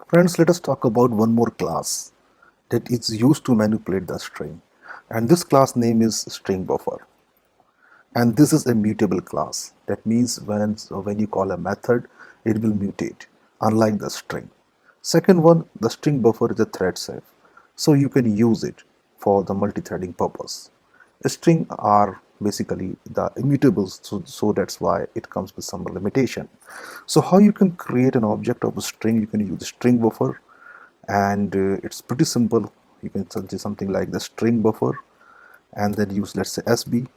Friends, let us talk about one more class that is used to manipulate the string. And this class name is StringBuffer. And this is a mutable class. That means when you call a method, it will mutate, unlike the string. Second one, the string buffer is a thread safe, so you can use it for the multi-threading purpose. A string are basically the immutables, so that's why it comes with some limitation. So how you can create an object of a string, you can use a string buffer, and it's pretty simple. You can say something like the string buffer and then use, let's say, SB.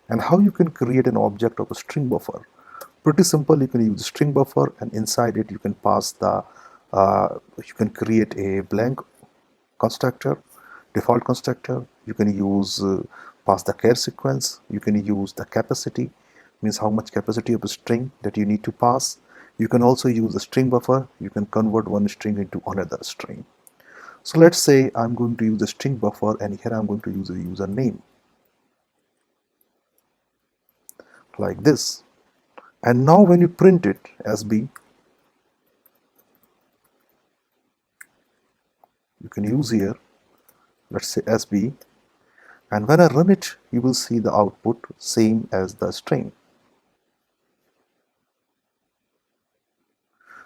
And how you can create an object of a string buffer? Pretty simple. You can use string buffer, and inside it you can pass the you can create a blank constructor, default constructor. You can use pass the char sequence. You can use the capacity, means how much capacity of a string that you need to pass. You can also use a string buffer. You can convert one string into another string. So let's say I'm going to use a string buffer, and here I'm going to use a username like this. And now when you print it as B, you can use here, let's say SB, and when I run it, you will see the output same as the string.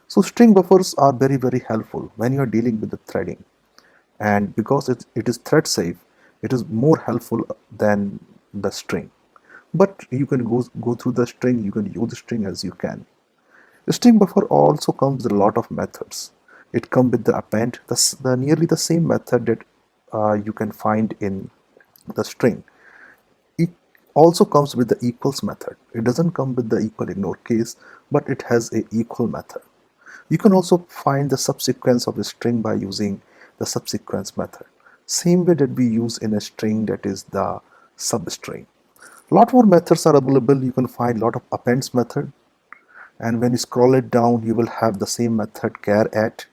So string buffers are very helpful when you are dealing with the threading, and because it is thread safe, it is more helpful than the string. But you can go through the string, you can use the string as you can. The string buffer also comes with a lot of methods. It comes with the append, the nearly the same method that you can find in the string. It also comes with the equals method. It doesn't come with the equal ignore case, but it has a equal method. You can also find the subsequence of a string by using the subsequence method. Same way that we use in a string, that is the substring. Lot more methods are available. You can find lot of appends method, and when you scroll it down, you will have the same method char at.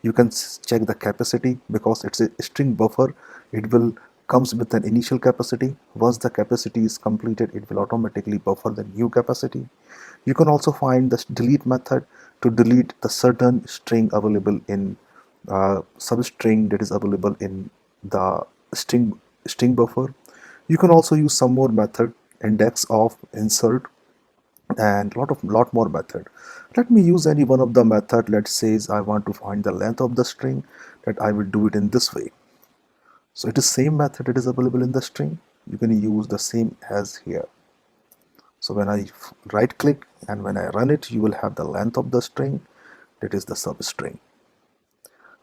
You can check the capacity because it's a string buffer. It will comes with an initial capacity. Once the capacity is completed, it will automatically buffer the new capacity. You can also find the delete method to delete the certain string available in substring that is available in the string buffer. You can also use some more method, index of, insert, and lot more method. Let me use any one of the method. Let's say I want to find the length of the string, that I will do it in this way. So it is same method that is available in the string. You can use the same as here. So when I right click and when I run it, you will have the length of the string, that is the substring,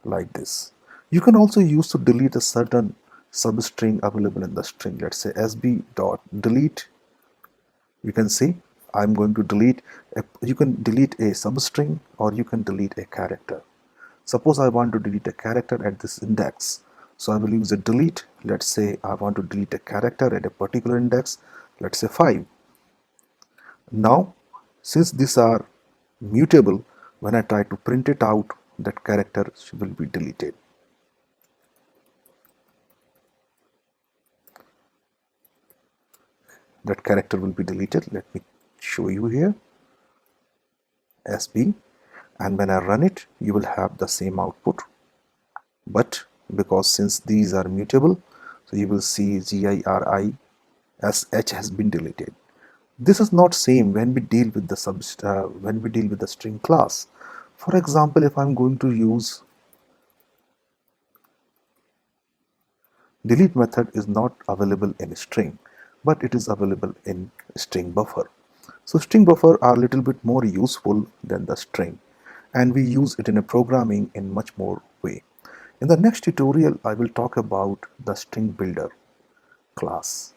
like this. You can also use to delete a certain substring available in the string. Let's say sb dot delete. You can see I'm going to delete you can delete a substring, or you can delete a character. Suppose I want to delete a character at this index, so I will use a delete. Let's say I want to delete a character at a particular index, let's say 5. Now since these are mutable, when I try to print it out, that character will be deleted. That character will be deleted. Let me show you here, SB, and when I run it, you will have the same output. But because since these are mutable, so you will see GIRI as H has been deleted. This is not same when we deal with the string class. For example, if I'm going to use delete method, is not available in string, but it is available in string buffer. So string buffer are a little bit more useful than the string, and we use it in a programming in much more way. In the next tutorial, I will talk about the string builder class.